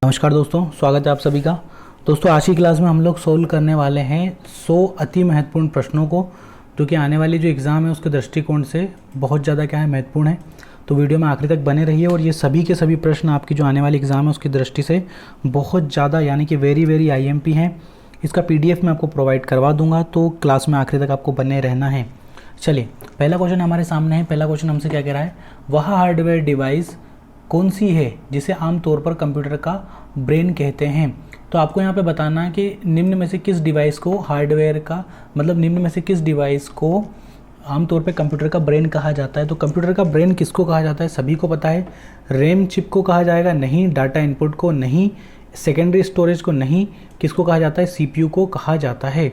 नमस्कार दोस्तों, स्वागत है आप सभी का। दोस्तों आज की क्लास में हम लोग सोल्व करने वाले हैं 100 अति महत्वपूर्ण प्रश्नों को, जो कि आने वाली जो एग्ज़ाम है उसके दृष्टिकोण से बहुत ज़्यादा महत्वपूर्ण है। तो वीडियो में आखिरी तक बने रहिए और ये सभी के सभी प्रश्न आपकी जो आने वाली एग्ज़ाम है उसकी दृष्टि से बहुत ज़्यादा यानी कि वेरी IMP हैं। इसका PDF मैं आपको प्रोवाइड करवा दूँगा, तो क्लास में आखिरी तक आपको बने रहना है। चलिए, पहला क्वेश्चन हमारे सामने है। पहला क्वेश्चन हमसे क्या कह रहा है, वह हार्डवेयर डिवाइस कौन सी है जिसे आमतौर पर कंप्यूटर का ब्रेन कहते हैं। तो आपको यहाँ पे बताना है कि निम्न में से किस डिवाइस को हार्डवेयर का मतलब निम्न में से किस डिवाइस को आमतौर पे कंप्यूटर का ब्रेन कहा जाता है। तो कंप्यूटर का ब्रेन किसको कहा जाता है, सभी को पता है। रैम चिप को कहा जाएगा, नहीं। डाटा इनपुट को नहीं। सेकेंडरी स्टोरेज को नहीं। किसको कहा जाता है, CPU को कहा जाता है।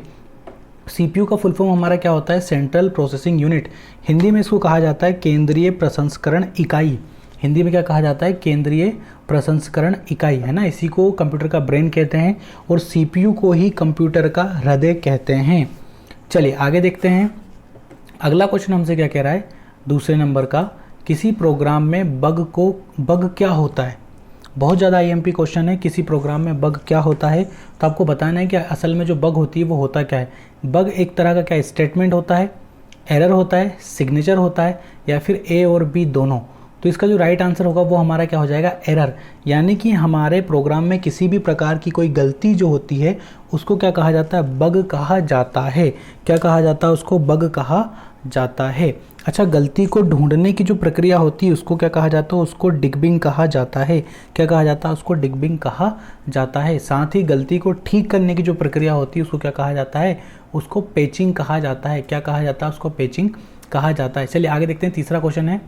CPU का फुल फॉर्म हमारा क्या होता है, सेंट्रल प्रोसेसिंग यूनिट। हिंदी में इसको कहा जाता है केंद्रीय प्रसंस्करण इकाई। हिंदी में क्या कहा जाता है, केंद्रीय प्रसंस्करण इकाई, है ना। इसी को कंप्यूटर का ब्रेन कहते हैं और CPU को ही कंप्यूटर का हृदय कहते हैं। चलिए आगे देखते हैं। अगला क्वेश्चन हमसे क्या कह रहा है, दूसरे नंबर का, किसी प्रोग्राम में बग क्या होता है। बहुत ज़्यादा IMP क्वेश्चन है, किसी प्रोग्राम में बग क्या होता है। तो आपको बताना है कि असल में जो बग होती है वो होता क्या है। बग एक तरह का क्या स्टेटमेंट होता है, एरर होता है, सिग्नेचर होता है, या फिर A और B दोनों। तो इसका जो राइट आंसर होगा वो हमारा क्या हो जाएगा, एरर। यानी कि हमारे प्रोग्राम में किसी भी प्रकार की कोई गलती जो होती है उसको क्या कहा जाता है, बग कहा जाता है। क्या कहा जाता है, उसको बग कहा जाता है। अच्छा, गलती को ढूंढने की जो प्रक्रिया होती है उसको क्या कहा जाता है, उसको डिबगिंग कहा जाता है। क्या कहा जाता है, उसको डिबगिंग कहा जाता है। साथ ही गलती को ठीक करने की जो प्रक्रिया होती है उसको क्या कहा जाता है, उसको पेचिंग कहा जाता है। क्या कहा जाता है, उसको पेचिंग कहा जाता है। चलिए आगे देखते हैं। तीसरा क्वेश्चन है।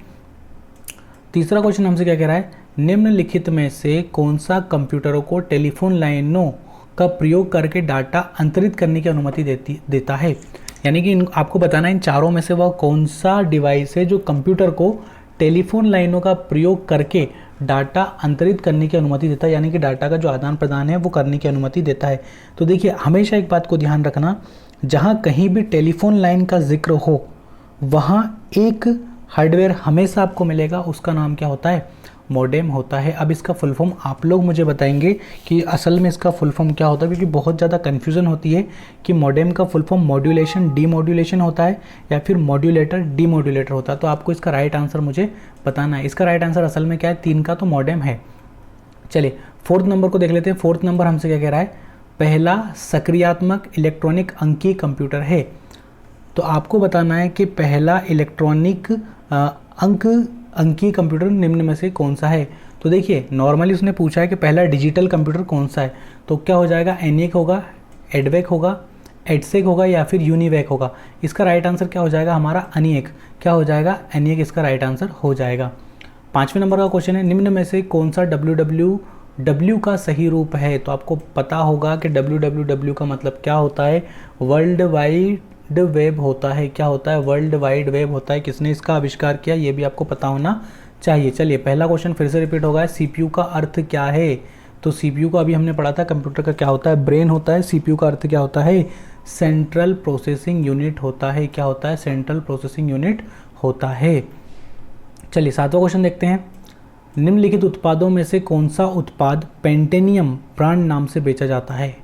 तीसरा क्वेश्चन हमसे क्या कह रहा है, निम्नलिखित में से कौन सा कंप्यूटरों को टेलीफोन लाइनों का प्रयोग करके डाटा अंतरित करने की अनुमति देता है। यानी कि आपको बताना है इन चारों में से वह कौन सा डिवाइस है जो कंप्यूटर को टेलीफोन लाइनों का प्रयोग करके डाटा अंतरित करने की अनुमति देता है, यानी कि डाटा का जो आदान प्रदान है वो करने की अनुमति देता है। तो देखिए, हमेशा एक बात को ध्यान रखना, जहाँ कहीं भी टेलीफोन लाइन का जिक्र हो वहाँ एक हार्डवेयर हमेशा आपको मिलेगा, उसका नाम क्या होता है, मॉडेम होता है। अब इसका फुल फॉर्म आप लोग मुझे बताएंगे कि असल में इसका फुल फॉर्म क्या होता है, क्योंकि बहुत ज़्यादा कन्फ्यूज़न होती है कि मॉडेम का फुल फॉर्म मॉड्यूलेशन डीमॉड्यूलेशन होता है या फिर मॉड्यूलेटर डीमॉड्यूलेटर होता है। तो आपको इसका राइट आंसर मुझे बताना है। इसका राइट आंसर असल में क्या है, 3 का तो मॉडेम है। चलिए फोर्थ नंबर को देख लेते हैं। फोर्थ नंबर हमसे क्या कह रहा है, पहला सक्रियात्मक इलेक्ट्रॉनिक अंकीय कंप्यूटर है। तो आपको बताना है कि पहला इलेक्ट्रॉनिक अंकीय कंप्यूटर निम्न में से कौन सा है। तो देखिए, नॉर्मली उसने पूछा है कि पहला डिजिटल कंप्यूटर कौन सा है। तो क्या हो जाएगा, ENIAC होगा, EDVEC होगा, EDSEC होगा, या फिर UNIVAC होगा। इसका राइट आंसर क्या हो जाएगा हमारा, ENIAC। क्या हो जाएगा, ENIAC इसका राइट आंसर हो जाएगा। 5वें नंबर का क्वेश्चन है, निम्न में से कौन सा WWW का सही रूप है। तो आपको पता होगा कि WWW का मतलब क्या होता है, वर्ल्ड वाइड वेब होता है। क्या होता है, वर्ल्ड वाइड वेब होता है। किसने इसका आविष्कार किया, ये भी आपको पता होना चाहिए। चलिए पहला क्वेश्चन फिर से रिपीट होगा, CPU का अर्थ क्या है। तो CPU को अभी हमने पढ़ा था, कंप्यूटर का क्या होता है, ब्रेन होता है। CPU का अर्थ क्या होता है, सेंट्रल प्रोसेसिंग यूनिट होता है। क्या होता है, सेंट्रल प्रोसेसिंग यूनिट होता है। चलिए 7वां क्वेश्चन देखते हैं। निम्नलिखित उत्पादों में से कौन सा उत्पाद पेंटेनियम ब्रांड नाम से बेचा जाता है।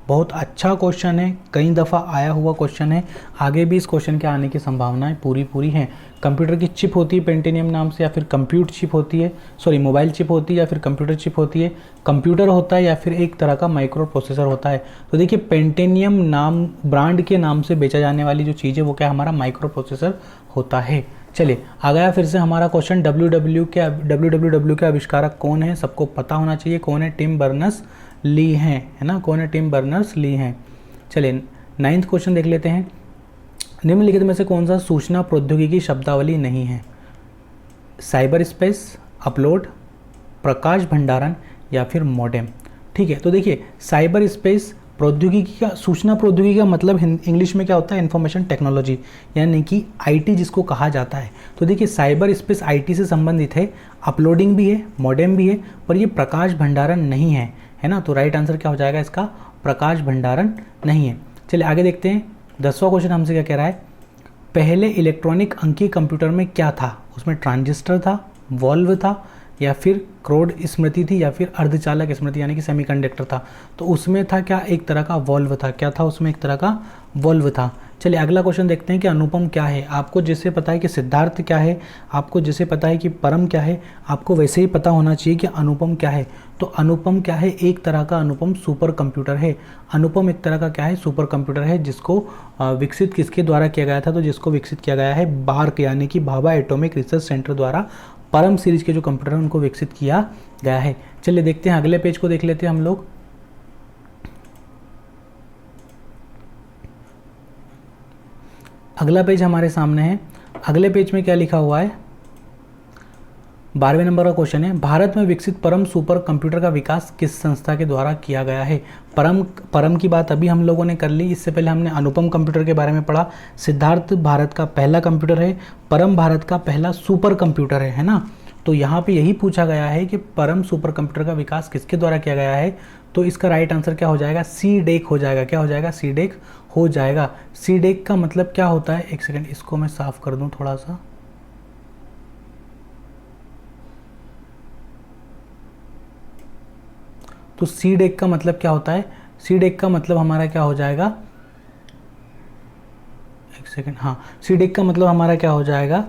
बहुत अच्छा क्वेश्चन है, कई दफ़ा आया हुआ क्वेश्चन है, आगे भी इस क्वेश्चन के आने की संभावनाएं पूरी हैं। कंप्यूटर की चिप होती है पेंटेनियम नाम से, या फिर कंप्यूट चिप होती है, मोबाइल चिप होती है, या फिर कंप्यूटर चिप होती है। कंप्यूटर होता है या फिर एक तरह का माइक्रो प्रोसेसर होता है। तो देखिए, पेंटेनियम नाम ब्रांड के नाम से बेचा जाने वाली जो चीज़ है वो क्या हमारा माइक्रो प्रोसेसर होता है। चलिए आ गया फिर से हमारा क्वेश्चन, WWW के आविष्कारक कौन है। सबको पता होना चाहिए कौन है, टिम बर्नर्स ली हैं, है ना। कौन है, टिम बर्नर्स ली हैं। चलिए 9वां क्वेश्चन देख लेते हैं। निम्नलिखित में से कौन सा सूचना प्रौद्योगिकी शब्दावली नहीं है, साइबर स्पेस, अपलोड, प्रकाश भंडारण, या फिर मॉडेम। ठीक है, तो देखिए, साइबर स्पेस प्रौद्योगिकी का, सूचना प्रौद्योगिकी का मतलब इंग्लिश में क्या होता है, इंफॉर्मेशन टेक्नोलॉजी, यानी कि IT जिसको कहा जाता है। तो देखिए, साइबर स्पेस IT से संबंधित है, अपलोडिंग भी है, मॉडेम भी है, पर ये प्रकाश भंडारण नहीं है, है ना। तो राइट आंसर क्या हो जाएगा इसका, प्रकाश भंडारण नहीं है। चलिए आगे देखते हैं। 10वां क्वेश्चन हमसे क्या कह रहा है, पहले इलेक्ट्रॉनिक अंकीय कंप्यूटर में क्या था। उसमें ट्रांजिस्टर था, वॉल्व था, या फिर क्रोड स्मृति थी या फिर अर्धचालक स्मृति यानी कि सेमीकंडक्टर था। तो उसमें था क्या, एक तरह का वॉल्व था। क्या था उसमें, एक तरह का वॉल्व था। चलिए अगला क्वेश्चन देखते हैं कि अनुपम क्या है। आपको जैसे पता है कि सिद्धार्थ क्या है, आपको जैसे पता है कि परम क्या है, आपको वैसे ही पता होना चाहिए कि अनुपम क्या है। तो अनुपम क्या है, एक तरह का अनुपम सुपर कंप्यूटर है। अनुपम एक तरह का क्या है, सुपर कंप्यूटर है, जिसको विकसित किसके द्वारा किया गया था, तो जिसको विकसित किया गया है बार्क यानी कि भाभा एटॉमिक रिसर्च सेंटर द्वारा परम सीरीज के जो कंप्यूटर हैं उनको विकसित किया गया है। चलिए देखते हैं अगले पेज को, देख लेते हैं हम लोग। अगला पेज हमारे सामने है। अगले पेज में क्या लिखा हुआ है, 12वें नंबर का क्वेश्चन है, भारत में विकसित परम सुपर कंप्यूटर का विकास किस संस्था के द्वारा किया गया है। परम की बात अभी हम लोगों ने कर ली, इससे पहले हमने अनुपम कंप्यूटर के बारे में पढ़ा। सिद्धार्थ भारत का पहला कंप्यूटर है, परम भारत का पहला सुपर कंप्यूटर है ना। तो यहाँ पे यही पूछा गया है कि परम सुपर कंप्यूटर का विकास किसके द्वारा किया गया है। तो इसका राइट आंसर क्या हो जाएगा, सी डेक हो जाएगा। क्या हो जाएगा, सी डेक हो जाएगा। सी डेक का मतलब क्या होता है, एक सेकेंड इसको मैं साफ कर दूं थोड़ा सा। तो सी डेक का मतलब क्या होता है, सी डेक का मतलब हमारा क्या हो जाएगा, एक सेकेंड, हाँ सी डेक का मतलब हमारा क्या हो जाएगा,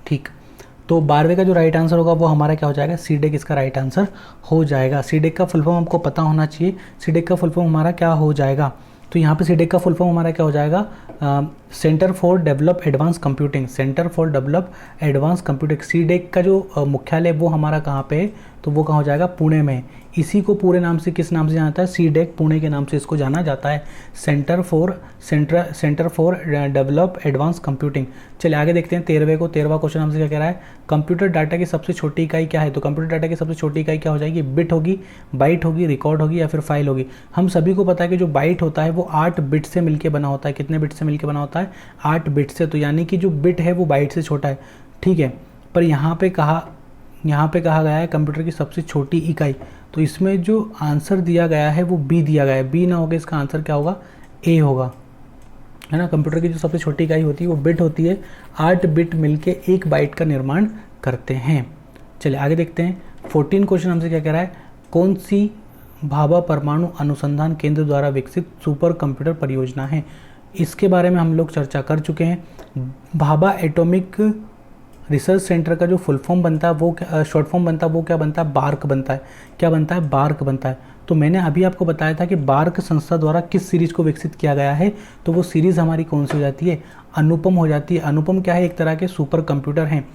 ठीक। तो 12वें का जो राइट आंसर होगा वो हमारा क्या हो जाएगा, सी डेक इसका राइट आंसर हो जाएगा। सी डेक का फुल फॉर्म हमको पता होना चाहिए। सी डेक का फुल फॉर्म हमारा क्या हो जाएगा, तो यहाँ पे सी डेक का फुल फॉर्म हमारा क्या हो जाएगा, centre for develop advance computing. Centre for develop advance computing. C DAC का जो मुख्यालय वो हमारा कहाँ पे है, तो वो कहाँ हो जाएगा, पुणे में। इसी को पूरे नाम से किस नाम से जाना जाता है, सी डेक पुणे के नाम से इसको जाना जाता है, centre for develop advance computing. चलिए आगे देखते हैं 13वें को। 13वां क्वेश्चन हमसे क्या कह रहा है, कंप्यूटर डाटा की सबसे छोटी इकाई क्या है। तो कंप्यूटर डाटा की सबसे छोटी इकाई क्या हो जाएगी, बिट होगी, बाइट होगी, रिकॉर्ड होगी या फिर फाइल होगी। हम सभी को पता है कि जो बाइट होता है वो 8 बिट से मिलकर बना होता है। कितने बिट से मिलकर बना होता है, 8 बिट से। तो यानी कि जो बिट है वो बाइट से छोटा है, ठीक है। पर यहाँ पे कहा गया है कंप्यूटर की सबसे छोटी इकाई। तो इसमें जो आंसर दिया गया है वो बी दिया गया है। बी ना होगा, इसका आंसर क्या होगा, ए होगा, है ना। कंप्यूटर की जो सबसे छोटी इकाई होती है वो बिट होती है। 8 बिट मिलके 1 बाइट का निर्माण करते हैं। चलिए आगे देखते हैं। 14 क्वेश्चन हमसे क्या कह रहा है, कौन सी भाभा परमाणु अनुसंधान केंद्र द्वारा विकसित सुपर कंप्यूटर परियोजना है। इसके बारे में हम लोग चर्चा कर चुके हैं। भाभा एटॉमिक रिसर्च सेंटर का जो फुल फॉर्म बनता है वो शॉर्ट फॉर्म बनता है वो क्या बनता है, बार्क बनता है। क्या बनता है, बार्क बनता है। तो मैंने अभी आपको बताया था कि बार्क संस्था द्वारा किस सीरीज को विकसित किया गया है, तो वो सीरीज हमारी कौन सी हो जाती है, अनुपम हो जाती है। अनुपम क्या है, एक तरह के सुपर कंप्यूटर हैं।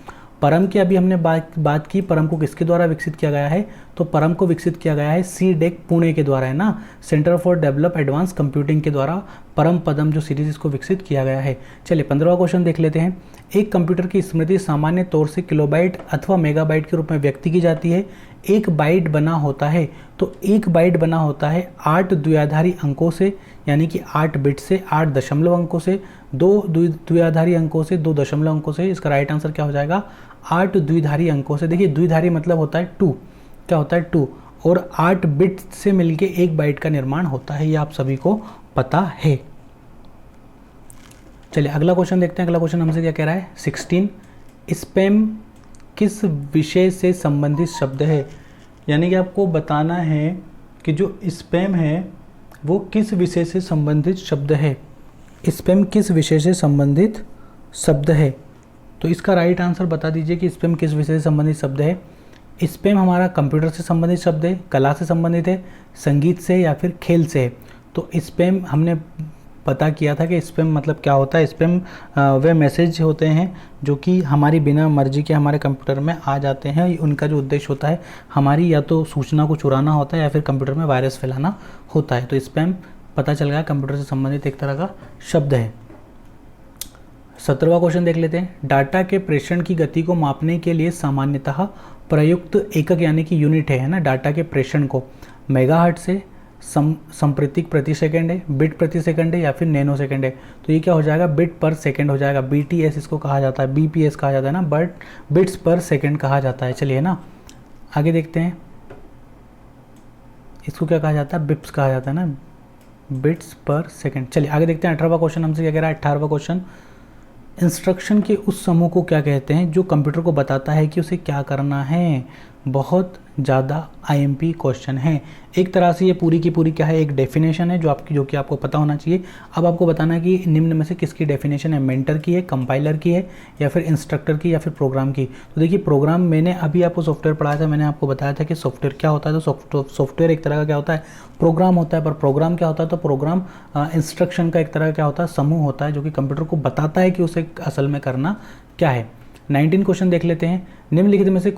परम की अभी हमने बात की, परम को किसके द्वारा विकसित किया गया है, तो परम को विकसित किया गया है सी डेक पुणे के द्वारा, है ना, centre for develop advance computing के द्वारा परम पदम जो सीरीज इसको विकसित किया गया है। चलिए 15वां क्वेश्चन देख लेते हैं। एक कंप्यूटर की स्मृति सामान्य तौर से किलोबाइट अथवा मेगाबाइट के रूप में व्यक्त की जाती है। एक बाइट बना होता है, तो एक बाइट बना होता है 8 द्विआधारी अंकों से, यानी कि 8 बिट से, 8 दशमलव अंकों से, 2 द्विआधारी अंकों से, 2 दशमलव अंकों से। इसका राइट आंसर क्या हो जाएगा, 8 द्विधारी अंकों से। देखिए द्विधारी मतलब होता है 2, क्या होता है 2, और 8 बिट से मिलके 1 बाइट का निर्माण होता है, ये आप सभी को पता है। चलिए अगला क्वेश्चन देखते हैं। अगला क्वेश्चन हमसे क्या कह रहा है, 16 स्पैम किस विषय से संबंधित शब्द है। यानी कि आपको बताना है कि जो स्पैम है वो किस विषय से संबंधित शब्द है। स्पैम किस विषय से संबंधित शब्द है, तो इसका राइट आंसर बता दीजिए कि स्पैम किस विषय से संबंधित शब्द है। स्पैम हमारा कंप्यूटर से संबंधित शब्द है, कला से संबंधित है, संगीत से या फिर खेल से है। तो स्पैम हमने पता किया था कि स्पैम मतलब क्या होता है। स्पैम वे मैसेज होते हैं जो कि हमारी बिना मर्जी के हमारे कंप्यूटर में आ जाते हैं। उनका जो उद्देश्य होता है हमारी या तो सूचना को चुराना होता है या फिर कंप्यूटर में वायरस फैलाना होता है। तो स्पैम पता चल गया कंप्यूटर से संबंधित एक तरह का शब्द है। 17वां क्वेश्चन देख लेते हैं। डाटा के प्रेषण की गति को मापने के लिए सामान्यतः प्रयुक्त एकक यानी कि यूनिट है ना, डाटा के प्रेषण को मेगाहर्ट्ज से, संप्रेतिक प्रति सेकंड है, बिट प्रति सेकंड है या फिर नैनो सेकंड है। तो ये क्या हो जाएगा, बिट पर सेकंड हो जाएगा। BTS इसको कहा जाता है, BPS कहा जाता है ना, बट बिट्स पर सेकंड कहा जाता है। चलिए ना आगे देखते हैं, इसको क्या कहा जाता है, बिप्स कहा जाता है ना, बिट्स पर सेकंड। चलिए आगे देखते हैं। 18वां क्वेश्चन हमसे क्या कह रहा है। 18वां क्वेश्चन, इंस्ट्रक्शन के उस समूह को क्या कहते हैं जो कंप्यूटर को बताता है कि उसे क्या करना है। बहुत ज़्यादा आईएमपी क्वेश्चन है। एक तरह से ये पूरी की पूरी क्या है, एक डेफिनेशन है जो कि आपको पता होना चाहिए। अब आपको बताना है कि निम्न में से किसकी डेफिनेशन है, मेंटर की है, कंपाइलर की है, या फिर इंस्ट्रक्टर की, या फिर प्रोग्राम की। तो देखिए प्रोग्राम, मैंने अभी आपको सॉफ्टवेयर पढ़ाया था, मैंने आपको बताया था कि सॉफ्टवेयर क्या होता है। तो सॉफ्टवेयर एक तरह का क्या होता है, प्रोग्राम होता है। पर प्रोग्राम क्या होता है, तो प्रोग्राम इंस्ट्रक्शन का एक तरह का क्या होता है, समूह होता है, जो कि कंप्यूटर को बताता है कि उसे असल में करना क्या है। 19 क्वेश्चन देख लेते हैं। निम्नलिखित में से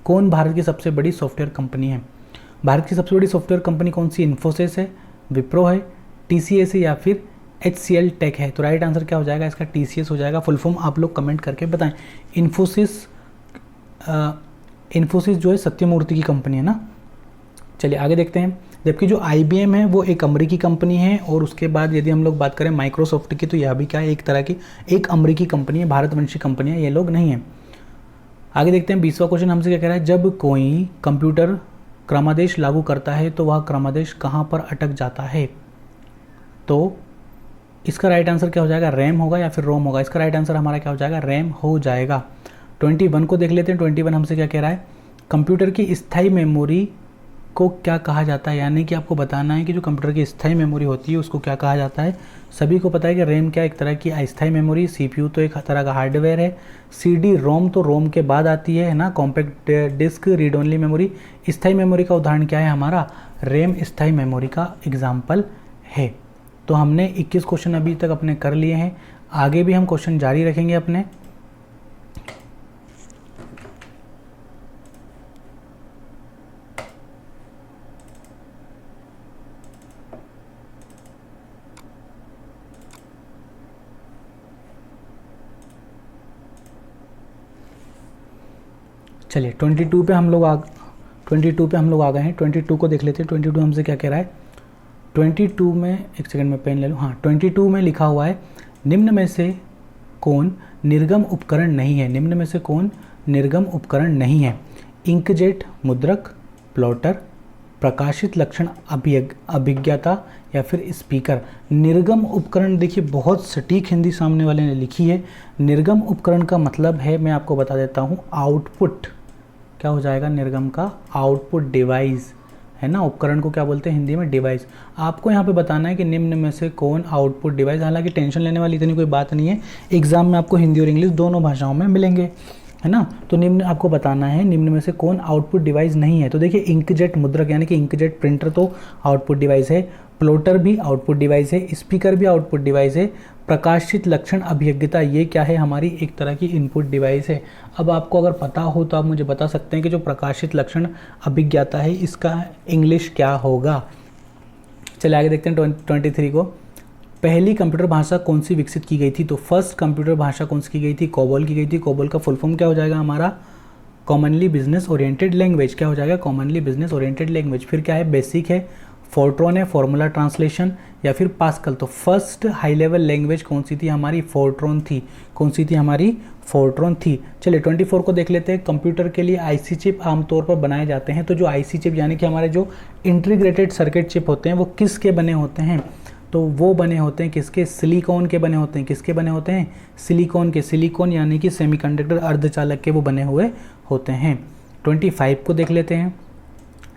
कौन भारत की सबसे बड़ी सॉफ्टवेयर कंपनी है। भारत की सबसे बड़ी सॉफ्टवेयर कंपनी कौन सी, इन्फोसिस है, विप्रो है, टीसीएस है, या फिर HCL टेक है। तो राइट आंसर क्या हो जाएगा इसका, TCS हो जाएगा। फुल फॉर्म आप लोग कमेंट करके बताएं। इन्फोसिस जो है सत्यमूर्ति की कंपनी है ना। चलिए आगे देखते हैं। जबकि जो IBM है वो एक अमेरिकी कंपनी है, और उसके बाद यदि हम लोग बात करें माइक्रोसॉफ्ट की, तो यह भी क्या है, एक तरह की एक अमेरिकी कंपनी है, भारतवंशी कंपनी है, ये लोग नहीं है। आगे देखते हैं 20वां क्वेश्चन हमसे क्या कह रहा है। जब कोई कंप्यूटर क्रमादेश लागू करता है तो वह क्रमादेश कहाँ पर अटक जाता है। तो इसका राइट आंसर क्या हो जाएगा, रैम होगा या फिर रोम होगा। इसका राइट आंसर हमारा क्या हो जाएगा, रैम हो जाएगा। 21 को देख लेते हैं। 21 हमसे क्या कह रहा है, कंप्यूटर की स्थायी मेमोरी को क्या कहा जाता है। यानी कि आपको बताना है कि जो कंप्यूटर की स्थायी मेमोरी होती है उसको क्या कहा जाता है। सभी को पता है कि रैम क्या एक तरह की अस्थायी मेमोरी, CPU तो एक तरह का हार्डवेयर है, CD रोम तो रोम के बाद आती है ना, compact disc, read only memory. स्थायी मेमोरी का उदाहरण क्या है हमारा, रैम स्थायी मेमोरी का एग्जाम्पल है। तो हमने 21 क्वेश्चन अभी तक अपने कर लिए हैं, आगे भी हम क्वेश्चन जारी रखेंगे अपने। चलिए 22 पे हम लोग आ गए हैं। 22 को देख लेते हैं। 22 हमसे क्या कह रहा है। 22 में, एक सेकंड में पेन ले लूँ। हाँ, 22 में लिखा हुआ है, निम्न में से कौन निर्गम उपकरण नहीं है। निम्न में से कौन निर्गम उपकरण नहीं है। इंकजेट मुद्रक, प्लॉटर, प्रकाशित लक्षण अभिज्ञता, या फिर स्पीकर। निर्गम उपकरण, देखिए बहुत सटीक हिंदी सामने वाले ने लिखी है। निर्गम उपकरण का मतलब है, मैं आपको बता देता हूँ, आउटपुट। क्या हो जाएगा, निर्गम का आउटपुट डिवाइस है ना। उपकरण को क्या बोलते हैं हिंदी में, डिवाइस। आपको यहाँ पे बताना है कि निम्न में से कौन आउटपुट डिवाइस। हालांकि टेंशन लेने वाली इतनी कोई बात नहीं है, एग्जाम में आपको हिंदी और इंग्लिश दोनों भाषाओं में मिलेंगे, है ना। तो निम्न आपको बताना है, निम्न में से कौन आउटपुट डिवाइस नहीं है। तो देखिए इंकजेट मुद्रक यानी कि इंकजेट प्रिंटर तो आउटपुट डिवाइस है, प्लॉटर भी आउटपुट डिवाइस है, स्पीकर भी आउटपुट डिवाइस है, प्रकाशित लक्षण अभिज्ञता ये क्या है, हमारी एक तरह की इनपुट डिवाइस है। अब आपको अगर पता हो तो आप मुझे बता सकते हैं कि जो प्रकाशित लक्षण अभिज्ञता है इसका इंग्लिश क्या होगा। चलिए आगे देखते हैं 23 को। पहली कंप्यूटर भाषा कौन सी विकसित की गई थी। तो फर्स्ट कंप्यूटर भाषा कौन सी की गई थी, कोबोल की गई थी। कोबोल का फुल फॉर्म क्या हो जाएगा हमारा, कॉमनली बिजनेस ओरिएंटेड लैंग्वेज। क्या हो जाएगा, कॉमनली बिजनेस ओरिएंटेड लैंग्वेज। फिर क्या है, बेसिक है, फोर्ट्रॉन है, फॉर्मूला ट्रांसलेशन, या फिर पास्कल। तो फर्स्ट हाई लेवल लैंग्वेज कौन सी थी हमारी, फोर्ट्रॉन थी। कौन सी थी हमारी, फोर्ट्रॉन थी। चलिए 24 को देख लेते हैं। कंप्यूटर के लिए आईसी चिप आमतौर पर बनाए जाते हैं। तो जो आईसी चिप यानी कि हमारे जो इंटीग्रेटेड सर्किट चिप होते हैं वो किसके बने होते हैं। तो वो बने होते हैं किसके, सिलिकॉन के बने होते हैं। किसके बने होते हैं, सिलिकॉन के। सिलिकॉन यानी कि सेमीकंडक्टर अर्धचालक के वो बने हुए होते हैं। 25 को देख लेते हैं।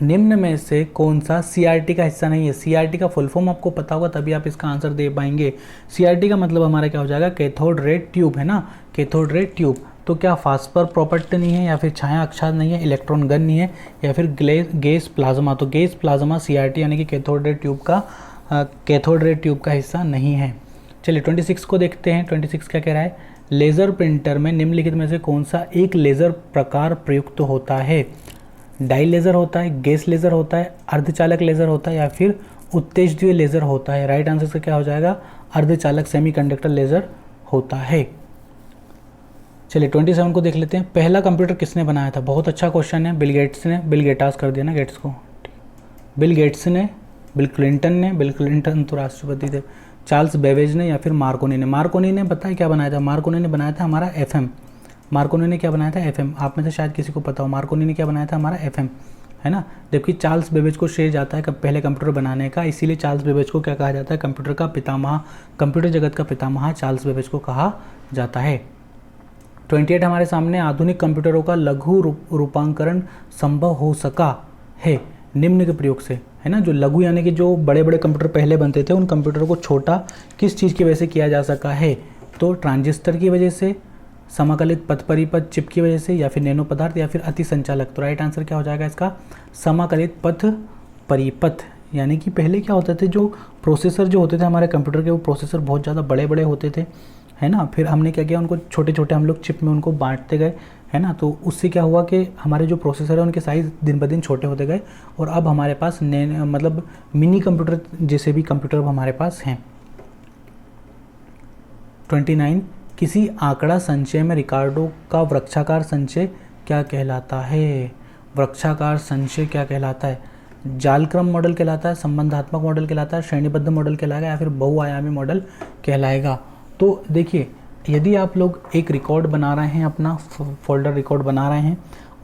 निम्न में से कौन सा सीआरटी का हिस्सा नहीं है। सीआरटी का फुल फॉर्म आपको पता होगा तभी आप इसका आंसर दे पाएंगे। सीआरटी का मतलब हमारा क्या हो जाएगा, कैथोड रे ट्यूब है ना, कैथोड रे ट्यूब। तो क्या फास्फर प्रॉपर्टी नहीं है, या फिर छाया आच्छाद नहीं है, इलेक्ट्रॉन गन नहीं है, या फिर गैस प्लाज्मा। तो गैस प्लाज्मा सीआरटी यानी कि कैथोड रे ट्यूब का हिस्सा नहीं है। चलिए 26 को देखते हैं। 26 क्या कह रहा है, लेज़र प्रिंटर में निम्नलिखित में से कौन सा एक लेज़र प्रकार प्रयुक्त होता है। डाई लेज़र होता है, गैस लेज़र होता है, अर्धचालक लेज़र होता है, या फिर उत्तेजदीय लेज़र होता है। राइट आंसर से क्या हो जाएगा, अर्धचालक सेमीकंडक्टर लेज़र होता है। चलिए 27 को देख लेते हैं। पहला कंप्यूटर किसने बनाया था। बहुत अच्छा क्वेश्चन है। बिल गेट्स ने, बिल गेटास कर दिया ना गेट्स को, बिल गेट्स ने, बिल क्लिंटन तो राष्ट्रपति थे, चार्ल्स बेबेज ने, या फिर मार्कोनी ने। मार्कोनी ने पता है क्या बनाया था, मार्कोनी ने बनाया था हमारा FM। मार्कोनी ने क्या बनाया था, FM। आप में से शायद किसी को पता हो, मार्कोनी ने क्या बनाया था हमारा FM, है ना। जबकि चार्ल्स बेबेज को श्रेय जाता है पहले कंप्यूटर बनाने का, इसीलिए चार्ल्स बेबेज को क्या कहा जाता है, कंप्यूटर का पितामह, कंप्यूटर जगत का पितामह चार्ल्स बेबेज को कहा जाता है। 28 हमारे सामने, आधुनिक कंप्यूटरों का लघु रूपांतरण संभव हो सका है निम्न के प्रयोग से, है ना। जो लघु यानी कि जो बड़े बड़े कंप्यूटर पहले बनते थे उन कंप्यूटरों को छोटा किस चीज़ की वजह से किया जा सका है, तो ट्रांजिस्टर की वजह से, समाकलित पथ परिपथ चिप की वजह से, या फिर नैनो पदार्थ, या फिर अति संचालक। तो राइट आंसर क्या हो जाएगा इसका, समाकलित पथ परिपथ। यानी कि पहले क्या होते थे, जो प्रोसेसर जो होते थे हमारे कंप्यूटर के, वो प्रोसेसर बहुत ज़्यादा बड़े बड़े होते थे, है ना। फिर हमने क्या किया, उनको छोटे छोटे हम लोग चिप में उनको बांटते गए, है ना। तो उससे क्या हुआ कि हमारे जो प्रोसेसर है उनके साइज़ दिन ब दिन छोटे होते गए, और अब हमारे पास मतलब मिनी कंप्यूटर जैसे भी कंप्यूटर अब हमारे पास हैं। 29, किसी आंकड़ा संचय में रिकार्डो का वृक्षाकार संचय क्या कहलाता है। वृक्षाकार संचय क्या कहलाता है, जालक्रम मॉडल कहलाता है, संबंधात्मक मॉडल कहलाता है, श्रेणीबद्ध मॉडल कहलाएगा, या फिर बहुआयामी मॉडल कहलाएगा। तो देखिए, यदि आप लोग एक रिकॉर्ड बना रहे हैं, अपना फोल्डर रिकॉर्ड बना रहे हैं,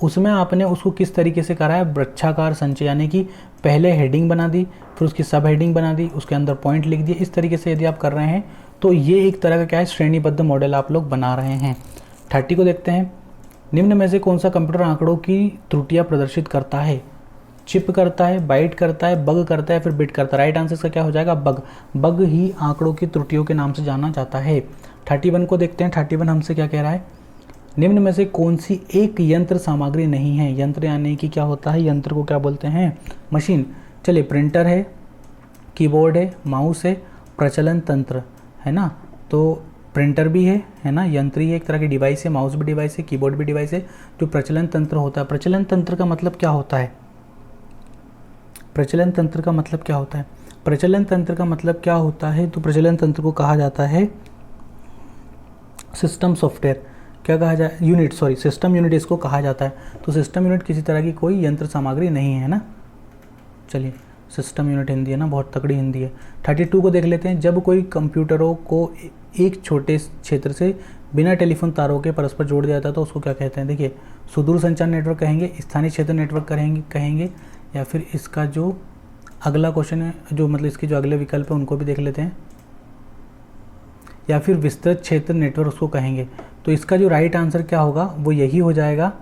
उसमें आपने उसको किस तरीके से करा है, वृक्षाकार संचय, यानी कि पहले हेडिंग बना दी, फिर उसकी सब हेडिंग बना दी, उसके अंदर पॉइंट लिख दिए, इस तरीके से यदि आप कर रहे हैं तो ये एक तरह का क्या है, श्रेणीबद्ध मॉडल आप लोग बना रहे हैं। 30 को देखते हैं, निम्न में से कौन सा कंप्यूटर आंकड़ों की त्रुटियां प्रदर्शित करता है, चिप करता है, बाइट करता है, बग करता है, फिर बिट करता है। राइट आंसर इसका क्या हो जाएगा, बग। बग ही आंकड़ों की त्रुटियों के नाम से जाना जाता है। 31 को देखते हैं, 31 हमसे क्या कह रहा है, निम्न में से कौन सी एक यंत्र सामग्री नहीं है। यंत्र यानी कि क्या होता है, यंत्र को क्या बोलते हैं, मशीन। चलिए, प्रिंटर है, कीबोर्ड है, माउस है, प्रचलन तंत्र, है ना। तो प्रिंटर भी है ना, यंत्र ही एक तरह की डिवाइस है, माउस भी डिवाइस है, कीबोर्ड भी डिवाइस है। जो प्रचलन तंत्र होता है, प्रचलन तंत्र का मतलब क्या होता है, प्रचलन तंत्र का मतलब क्या होता है, प्रचलन तंत्र का मतलब क्या होता है, तो प्रचलन तंत्र को कहा जाता है सिस्टम सॉफ्टवेयर, क्या कहा जाए, यूनिट, सॉरी सिस्टम यूनिट इसको कहा जाता है। तो सिस्टम यूनिट किसी तरह की कोई यंत्र सामग्री नहीं है ना। चलिए, सिस्टम यूनिट हिंदी है ना, बहुत तगड़ी हिंदी है। 32 को देख लेते हैं, जब कोई कंप्यूटरों को एक छोटे क्षेत्र से बिना टेलीफोन तारों के परस्पर जोड़ दिया जाता है तो उसको क्या कहते हैं। देखिए, सुदूर संचार नेटवर्क कहेंगे, स्थानीय क्षेत्र नेटवर्क कहेंगे, या फिर इसका जो अगला क्वेश्चन है, जो मतलब इसके जो अगले विकल्प है उनको भी देख लेते हैं, या फिर विस्तृत क्षेत्र नेटवर्क उसको कहेंगे। तो इसका जो राइट आंसर क्या होगा, वो यही हो जाएगा।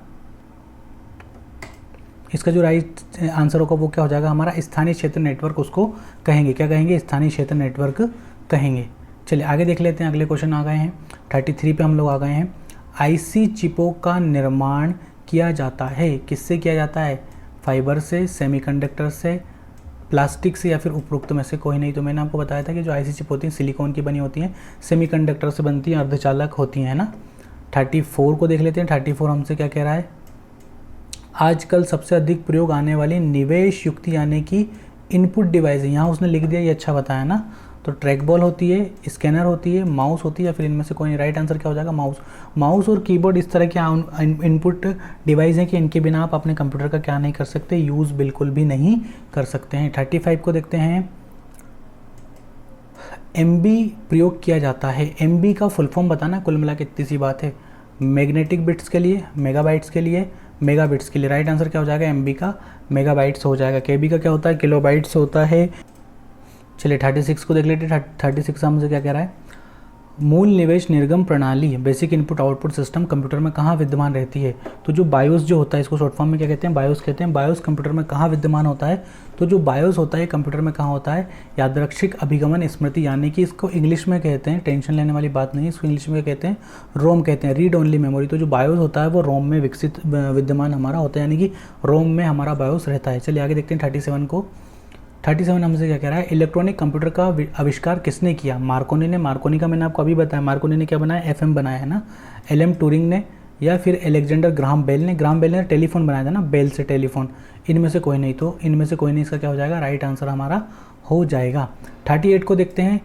इसका जो राइट आंसर होगा वो क्या हो जाएगा, हमारा स्थानीय क्षेत्र नेटवर्क उसको कहेंगे। क्या कहेंगे, स्थानीय क्षेत्र नेटवर्क कहेंगे। चलिए आगे देख लेते हैं, अगले क्वेश्चन आ गए हैं, 33 पे हम लोग आ गए हैं। आईसी चिपों का निर्माण किया जाता है, किससे किया जाता है, फाइबर से, सेमीकंडक्टर से, प्लास्टिक से, या फिर उपरोक्त में से कोई नहीं। तो मैंने आपको बताया था कि जो आईसी चिप होती हैं सिलिकॉन की बनी होती हैं, सेमीकंडक्टर से बनती हैं, अर्धचालक होती हैं ना। 34 को देख लेते हैं, 34 हमसे क्या कह रहा है, आजकल सबसे अधिक प्रयोग आने वाली निवेश युक्ति यानी कि इनपुट डिवाइस है। यहाँ उसने लिख दिया, ये अच्छा बताया ना। तो ट्रैक बॉल होती है, स्कैनर होती है, माउस होती है, या फिर इनमें से कोई नहीं। राइट आंसर क्या हो जाएगा, माउस। माउस और कीबोर्ड इस तरह के इनपुट डिवाइस हैं कि इनके बिना आप अपने कंप्यूटर का क्या नहीं कर सकते, यूज़ बिल्कुल भी नहीं कर सकते हैं। 35 को देखते हैं, MB प्रयोग किया जाता है। MB का फुल फॉर्म बताना, कुल मिला के इतनी सी बात है, मैग्नेटिक बिट्स के लिए, मेगाबाइट्स के लिए, मेगाबिट्स के लिए। राइट आंसर क्या हो जाएगा, MB का मेगाबाइट्स हो जाएगा। KB का क्या होता है, किलोबाइट्स होता है। चलिए 36 को देख लेते हैं, 36 हमसे क्या कह रहा है, मूल निवेश निर्गम प्रणाली, basic input output system computer में कहाँ विद्यमान रहती है। तो जो बायोस जो होता है, इसको शॉर्ट फॉर्म में क्या कहते हैं, बायोस कहते हैं। बायोस कंप्यूटर में कहाँ विद्यमान होता है, तो जो बायोस होता है कंप्यूटर में कहाँ होता है, यादृच्छिक अभिगमन स्मृति, यानी कि इसको इंग्लिश में कहते हैं, टेंशन लेने वाली बात नहीं, इसको इंग्लिश में कहते हैं रोम कहते हैं, रीड ओनली मेमोरी। तो जो बायोस होता है वो रोम में विकसित विद्यमान हमारा होता है, यानी कि रोम में हमारा बायोस रहता है। चलिए आगे देखते हैं 37 को। 37 हमसे क्या कह रहा है, इलेक्ट्रॉनिक कंप्यूटर का आविष्कार किसने किया, मार्कोनी ने। मार्कोनी का मैंने आपको अभी बताया, मार्कोनी ने क्या बनाया, FM बनाया है ना। LM टूरिंग ने, या फिर अलेक्जेंडर ग्राहम बेल ने। ग्राहम बेल ने टेलीफोन बनाया था ना, बेल से टेलीफोन। इनमें से कोई नहीं, तो इनमें से कोई नहीं, इसका क्या हो जाएगा, राइट आंसर हमारा हो जाएगा। 38 को देखते हैं,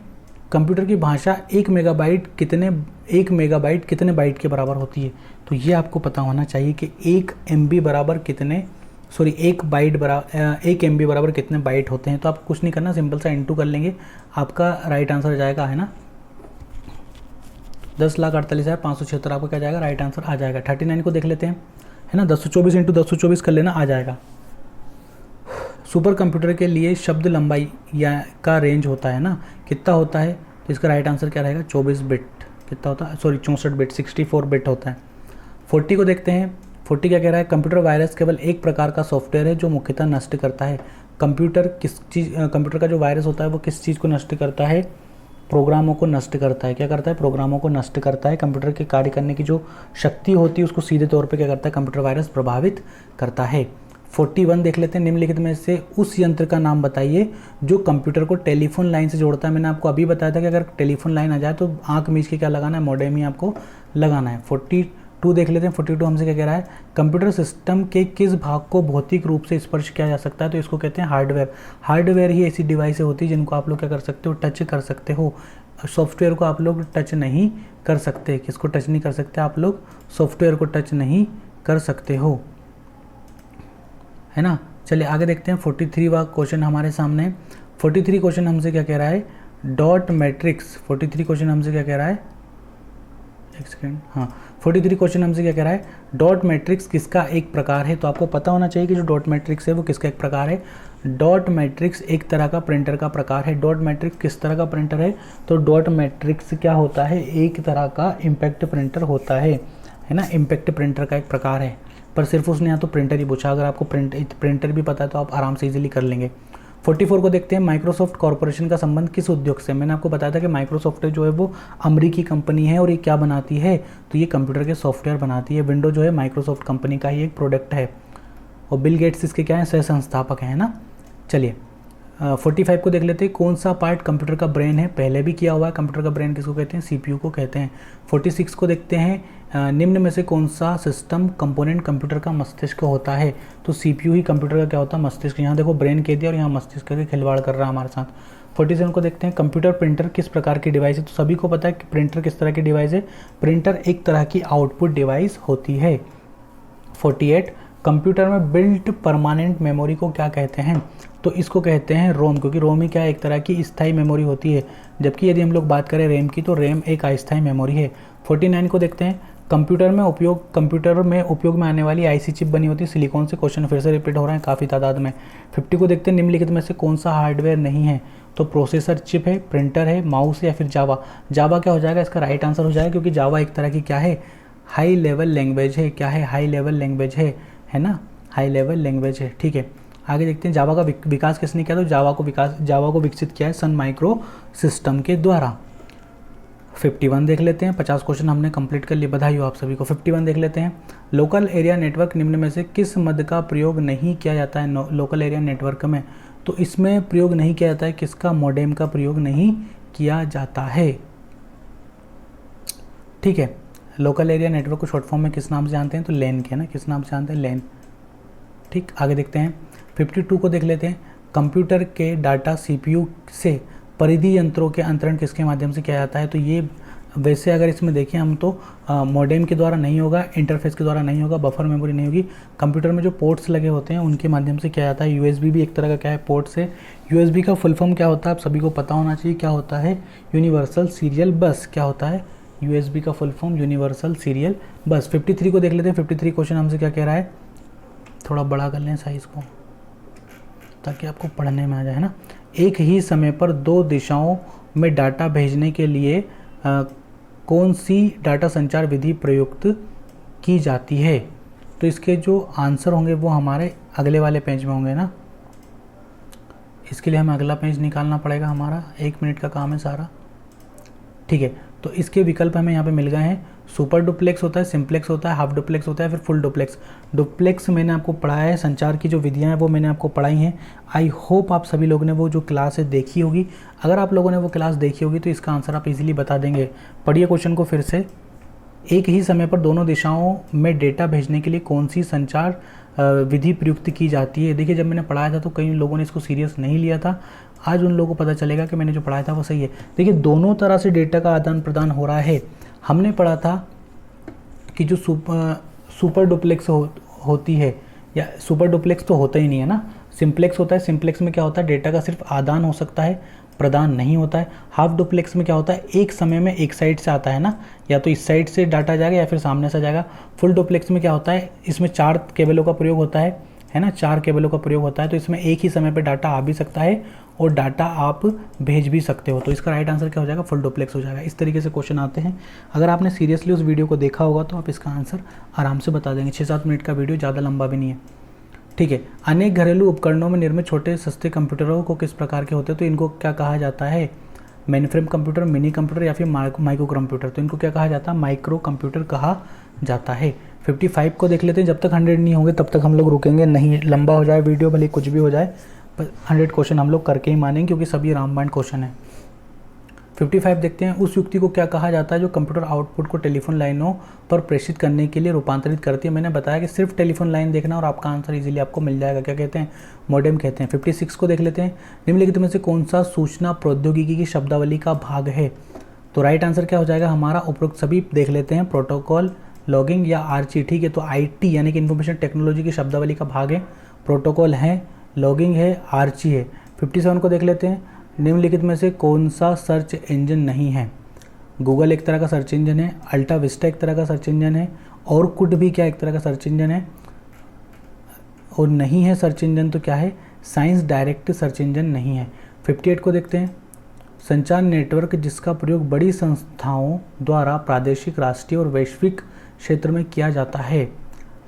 कंप्यूटर की भाषा 1 मेगाबाइट कितने बाइट के बराबर होती है। तो ये आपको पता होना चाहिए कि 1 MB बराबर कितने, सॉरी 1 MB बराबर कितने बाइट होते हैं। तो आप कुछ नहीं करना, सिंपल सा इंटू कर लेंगे, आपका राइट आंसर आ जाएगा, है ना, 10,48,576 आपका क्या जाएगा, राइट आंसर आ जाएगा। 39 को देख लेते हैं, है ना, 1024 × 1024 कर लेना, आ जाएगा। सुपर कंप्यूटर के लिए शब्द लंबाई या का रेंज होता है ना, कितना होता है, तो इसका राइट आंसर क्या रहेगा, 24 बिट। कितना होता है, सॉरी 64 बिट, 64 बिट होता है। 40 को देखते हैं। 40 क्या कह रहा है, कंप्यूटर वायरस केवल एक प्रकार का सॉफ्टवेयर है जो मुख्यतः नष्ट करता है। कंप्यूटर का जो वायरस होता है वो किस चीज़ को नष्ट करता है, प्रोग्रामों को नष्ट करता है। क्या करता है, प्रोग्रामों को नष्ट करता है। कंप्यूटर के कार्य करने की जो शक्ति होती है उसको सीधे तौर पे क्या करता है, कंप्यूटर वायरस प्रभावित करता है। 41 देख लेते हैं। निम्नलिखित में से उस यंत्र का नाम बताइए जो कंप्यूटर को टेलीफोन लाइन से जोड़ता है। मैंने आपको अभी बताया था कि अगर टेलीफोन लाइन आ जाए तो आंख मीच के क्या लगाना है, मॉडेम ही आपको लगाना है। 42 देख लेते हैं। 42 हमसे क्या कह रहा है, कंप्यूटर सिस्टम के किस भाग को भौतिक रूप से स्पर्श किया जा सकता है, तो इसको कहते हैं हार्डवेयर। हार्डवेयर ही ऐसी डिवाइस होती है जिनको आप लोग क्या कर सकते हो, टच कर सकते हो। सॉफ्टवेयर को आप लोग टच नहीं कर सकते। किसको टच नहीं कर सकते आप लोग, सॉफ्टवेयर को टच नहीं कर सकते हो, है ना। चलिए आगे देखते हैं। 43वां क्वेश्चन हमारे सामने। 43 क्वेश्चन हमसे क्या कह रहा है, डॉट मैट्रिक्स। 43 क्वेश्चन हमसे क्या कह रहा है, एक सेकेंड, हाँ 43 क्वेश्चन हमसे क्या कह रहा है, डॉट मैट्रिक्स किसका एक प्रकार है। तो आपको पता होना चाहिए कि जो डॉट मैट्रिक्स है वो किसका एक प्रकार है। डॉट मैट्रिक्स एक तरह का प्रिंटर का प्रकार है। डॉट मैट्रिक्स किस तरह का प्रिंटर है, तो डॉट मैट्रिक्स क्या होता है, एक तरह का इम्पैक्ट प्रिंटर होता है ना। इम्पैक्ट प्रिंटर का एक प्रकार है, पर सिर्फ उसने यहाँ तो प्रिंटर ही पूछा। अगर आपको प्रिंटर भी पता है तो आप आराम से इजीली कर लेंगे। 44 को देखते हैं। माइक्रोसॉफ्ट कॉर्पोरेशन का संबंध किस उद्योग से। मैंने आपको बताया था कि माइक्रोसॉफ्ट जो है वो अमेरिकी कंपनी है और ये क्या बनाती है, तो ये कंप्यूटर के सॉफ्टवेयर बनाती है। विंडो जो है माइक्रोसॉफ्ट कंपनी का ही एक प्रोडक्ट है और बिल गेट्स इसके क्या है, सह संस्थापक है ना। चलिए 45 को देख लेते हैं। कौन सा पार्ट कंप्यूटर का ब्रेन है, पहले भी किया हुआ है। कंप्यूटर का ब्रेन किसको कहते हैं, सीपीयू को कहते हैं। 46 को देखते हैं। निम्न में से कौन सा सिस्टम कंपोनेंट कंप्यूटर का मस्तिष्क होता है, तो सीपीयू ही कंप्यूटर का क्या होता है, मस्तिष्क। यहाँ देखो ब्रेन कह दिया और यहाँ मस्तिष्क के खिलवाड़ कर रहा है हमारे साथ। 47 को देखते हैं। कंप्यूटर प्रिंटर किस प्रकार की डिवाइस है, तो सभी को पता है कि प्रिंटर किस तरह की डिवाइस है, प्रिंटर एक तरह की आउटपुट डिवाइस होती है। 48 कंप्यूटर में बिल्ट परमानेंट मेमोरी को क्या कहते हैं, तो इसको कहते हैं रोम, क्योंकि रोम ही क्या है, एक तरह की स्थायी मेमोरी होती है। जबकि यदि हम लोग बात करें रैम की, तो रैम एक अस्थायी मेमोरी है। 49 को देखते हैं। कंप्यूटर में उपयोग में आने वाली आईसी चिप बनी होती है सिलिकॉन से। क्वेश्चन फिर से रिपीट हो रहे हैं काफ़ी तादाद में। 50 को देखते हैं। निम्नलिखित में से कौन सा हार्डवेयर नहीं है, तो प्रोसेसर चिप है, प्रिंटर है, माउस है या फिर जावा। जावा क्या हो जाएगा, इसका राइट आंसर हो जाएगा, क्योंकि जावा एक तरह की क्या है, हाई लेवल लैंग्वेज है। क्या है, हाई लेवल लैंग्वेज है ना, हाई लेवल लैंग्वेज है। ठीक है, आगे देखते हैं। जावा का विकास किसने किया, तो जावा को विकसित किया है सन माइक्रो सिस्टम के द्वारा। 51 देख लेते हैं। 50 क्वेश्चन हमने कंप्लीट कर लिए, बधाई हो आप सभी को। 51 देख लेते हैं। लोकल एरिया नेटवर्क निम्न में से किस मद का प्रयोग नहीं किया जाता है लोकल एरिया नेटवर्क में, तो इसमें प्रयोग नहीं किया जाता है किसका, मॉडेम का प्रयोग नहीं किया जाता है। ठीक है, लोकल एरिया नेटवर्क को शॉर्ट फॉर्म में किस नाम से जानते हैं, तो लैन के, ना किस नाम से जानते हैं, लैन। ठीक, आगे देखते हैं। 52 को देख लेते हैं। कंप्यूटर के डाटा सीपीयू से परिधि यंत्रों के अंतरण किसके माध्यम से किया जाता है, तो ये वैसे अगर इसमें देखें हम तो मॉडेम के द्वारा नहीं होगा, इंटरफेस के द्वारा नहीं होगा, बफर मेमोरी नहीं होगी। कंप्यूटर में जो पोर्ट्स लगे होते हैं उनके माध्यम से किया जाता है। यूएसबी भी एक तरह का क्या है, पोर्ट्स है। यूएसबी का फुल फॉर्म क्या होता है, आप सभी को पता होना चाहिए, क्या होता है, यूनिवर्सल सीरियल बस। क्या होता है, यूएसबी का फुल फॉर्म यूनिवर्सल सीरियल बस। 53 को देख लेते हैं। 53 क्वेश्चन हमसे क्या कह रहा है, थोड़ा बड़ा कर लें साइज़ को ताकि आपको पढ़ने में आ जाए ना। एक ही समय पर दो दिशाओं में डाटा भेजने के लिए कौन सी डाटा संचार विधि प्रयुक्त की जाती है, तो इसके जो आंसर होंगे वो हमारे अगले वाले पेज में होंगे ना। इसके लिए हमें अगला पेज निकालना पड़ेगा, हमारा 1 मिनट का काम है सारा। ठीक है, तो इसके विकल्प हमें यहाँ पे मिल गए हैं। सुपर डुप्लेक्स होता है, सिंप्लेक्स होता है, हाफ डुप्लेक्स होता है, फिर फुल डुप्लेक्स। डुप्लेक्स मैंने आपको पढ़ाया है, संचार की जो विधियां हैं वो मैंने आपको पढ़ाई हैं। आई होप आप सभी लोगों ने वो जो क्लास है देखी होगी। अगर आप लोगों ने वो क्लास देखी होगी तो इसका आंसर आप इजीली बता देंगे। पढ़िए क्वेश्चन को फिर से। एक ही समय पर दोनों दिशाओं में डेटा भेजने के लिए कौन सी संचार विधि प्रयुक्त की जाती है। देखिए, जब मैंने पढ़ाया था तो कई लोगों ने इसको सीरियस नहीं लिया था। आज उन लोगों को पता चलेगा कि मैंने जो पढ़ाया था वो सही है। देखिए, दोनों तरह से डेटा का आदान प्रदान हो रहा है। हमने पढ़ा था कि जो सुपर डुप्लेक्स होती है, या सुपर डुप्लेक्स तो होता ही नहीं है ना, सिंप्लेक्स होता है। सिंप्लेक्स में क्या होता है, डेटा का सिर्फ आदान हो सकता है, प्रदान नहीं होता है। हाफ डुप्लेक्स में क्या होता है, एक समय में एक साइड से आता है ना, या तो इस साइड से डाटा जाएगा या फिर सामने से जाएगा। फुल डुप्लेक्स में क्या होता है, इसमें 4 केबलों का प्रयोग होता है है ना, 4 केबलों का प्रयोग होता है। तो इसमें एक ही समय पे डाटा आ भी सकता है और डाटा आप भेज भी सकते हो। तो इसका राइट आंसर क्या हो जाएगा, फुल डुप्लेक्स हो जाएगा। इस तरीके से क्वेश्चन आते हैं। अगर आपने सीरियसली उस वीडियो को देखा होगा तो आप इसका आंसर आराम से बता देंगे। 6-7 मिनट का वीडियो, ज़्यादा लंबा भी नहीं है, ठीक है। अनेक घरेलू उपकरणों में निर्मित छोटे सस्ते कंप्यूटरों को किस प्रकार के होते हैं, तो इनको क्या कहा जाता है, मेनफ्रेम कंप्यूटर, मिनी कंप्यूटर या फिर माइक्रो कंप्यूटर। तो इनको क्या कहा जाता है, माइक्रो कंप्यूटर कहा जाता है। 55 को देख लेते हैं। जब तक 100 नहीं होंगे तब तक हम लोग रुकेंगे नहीं, लंबा हो जाए वीडियो भले कुछ भी हो जाए, पर 100 क्वेश्चन हम लोग करके ही मानेंगे क्योंकि सभी रामबाण क्वेश्चन है। 55 देखते हैं। उस युक्ति को क्या कहा जाता है जो कंप्यूटर आउटपुट को टेलीफोन लाइनों पर प्रेषित करने के लिए रूपांतरित करती है। मैंने बताया कि सिर्फ टेलीफोन लाइन देखना और आपका आंसर इजीली आपको मिल जाएगा। क्या कहते हैं, मॉडेम कहते हैं। 56 को देख लेते हैं। निम्नलिखित में से कौन सा सूचना प्रौद्योगिकी की शब्दावली का भाग है, तो राइट आंसर क्या हो जाएगा हमारा, उपरोक्त सभी देख लेते हैं, प्रोटोकॉल, लॉगिंग या आरची, ठीक है। तो आईटी यानी कि इन्फॉर्मेशन टेक्नोलॉजी की शब्दावली का भाग है, प्रोटोकॉल है, लॉगिंग है, आरची है। 57 को देख लेते हैं। निम्नलिखित में से कौन सा सर्च इंजन नहीं है, गूगल एक तरह का सर्च इंजन है, अल्टा विस्टा एक तरह का सर्च इंजन है, और कुड भी क्या एक तरह का सर्च इंजन है, और नहीं है सर्च इंजन तो क्या है, साइंस डायरेक्ट सर्च इंजन नहीं है। 58 को देखते हैं। संचार नेटवर्क जिसका प्रयोग बड़ी संस्थाओं द्वारा प्रादेशिक, राष्ट्रीय और वैश्विक क्षेत्र में किया जाता है।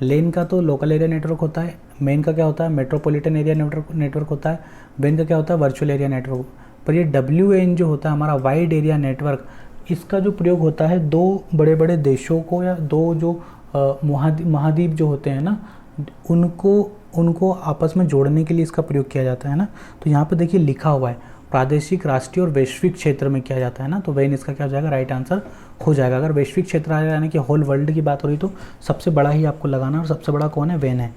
लेन का तो लोकल एरिया नेटवर्क होता है, मेन का क्या होता है, मेट्रोपॉलिटन एरिया नेटवर्क होता है, बेन का क्या होता है, वर्चुअल एरिया नेटवर्क। पर ये WAN जो होता है हमारा वाइड एरिया नेटवर्क, इसका जो प्रयोग होता है दो बड़े बड़े देशों को या दो जो महाद्वीप जो होते हैं ना, उनको आपस में जोड़ने के लिए इसका प्रयोग किया जाता है ना। तो यहाँ पे देखिए लिखा हुआ है प्रादेशिक, राष्ट्रीय और वैश्विक क्षेत्र में किया जाता है ना। तो वेन इसका क्या हो जाएगा, राइट आंसर हो जाएगा। अगर वैश्विक क्षेत्र आ जाए यानी कि होल वर्ल्ड की बात हो रही तो सबसे बड़ा ही आपको लगाना, और सबसे बड़ा कौन है, वेन है।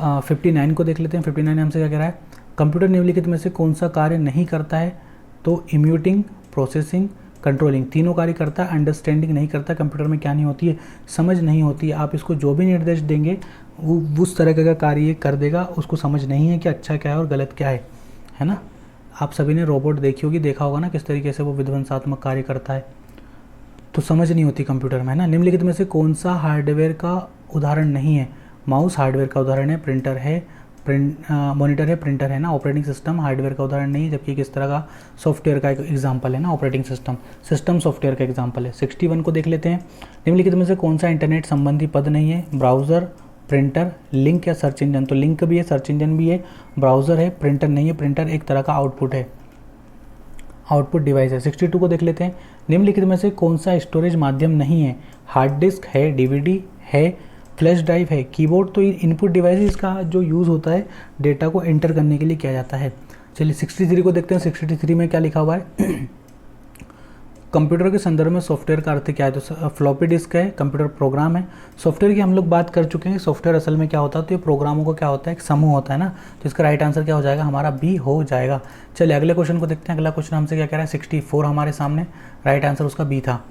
59 को देख लेते हैं। 59 हमसे क्या कह रहा है, कंप्यूटर निम्नलिखित में से कौन सा कार्य नहीं करता है, तो इम्यूटिंग, प्रोसेसिंग, कंट्रोलिंग, तीनों कार्य करता है, अंडरस्टैंडिंग नहीं करता। कंप्यूटर में क्या नहीं होती है, समझ नहीं होती है। आप इसको जो भी निर्देश देंगे वो उस तरह का कार्य कर देगा, उसको समझ नहीं है कि अच्छा क्या है और गलत क्या है ना। आप सभी ने रोबोट देखी होगी, देखा होगा ना किस तरीके से वो विध्वंसात्मक कार्य करता है, तो समझ नहीं होती कंप्यूटर में, है ना। निम्नलिखित में से कौन सा हार्डवेयर का उदाहरण नहीं है, माउस हार्डवेयर का उदाहरण है, प्रिंटर है, मॉनिटर है, प्रिंटर है ना। ऑपरेटिंग सिस्टम हार्डवेयर का उदाहरण नहीं है, जबकि किस तरह का सॉफ्टवेयर का एक एग्जाम्पल है ना, ऑपरेटिंग सिस्टम सॉफ्टवेयर का एग्जाम्पल है। 61 को देख लेते हैं। निम्नलिखित में से कौन सा इंटरनेट संबंधी पद नहीं है, ब्राउज़र, प्रिंटर, लिंक या सर्च इंजन। तो लिंक भी है, सर्च इंजन भी है, ब्राउज़र है, प्रिंटर नहीं है। प्रिंटर एक तरह का आउटपुट है, आउटपुट डिवाइस है। 62 को देख लेते हैं। निम्नलिखित में से कौन सा स्टोरेज माध्यम नहीं है, हार्ड डिस्क है, DVD है, फ्लैश ड्राइव है, कीबोर्ड। तो इनपुट डिवाइस का जो यूज़ होता है डेटा को एंटर करने के लिए किया जाता है। चलिए 63 को देखते हैं। 63 में क्या लिखा हुआ है, कंप्यूटर के संदर्भ में सॉफ्टवेयर का अर्थ क्या है, तो फ्लॉपी डिस्क है, कंप्यूटर प्रोग्राम है। सॉफ्टवेयर की हम लोग बात कर चुके हैं। सॉफ्टवेयर असल में क्या होता है, तो ये प्रोग्रामों का क्या होता है, एक समूह होता है ना। तो इसका राइट आंसर क्या हो जाएगा हमारा, बी हो जाएगा। चलिए अगले क्वेश्चन को देखते हैं। अगला क्वेश्चन हमसे क्या कह रहा है, 64 हमारे सामने, राइट आंसर उसका बी था।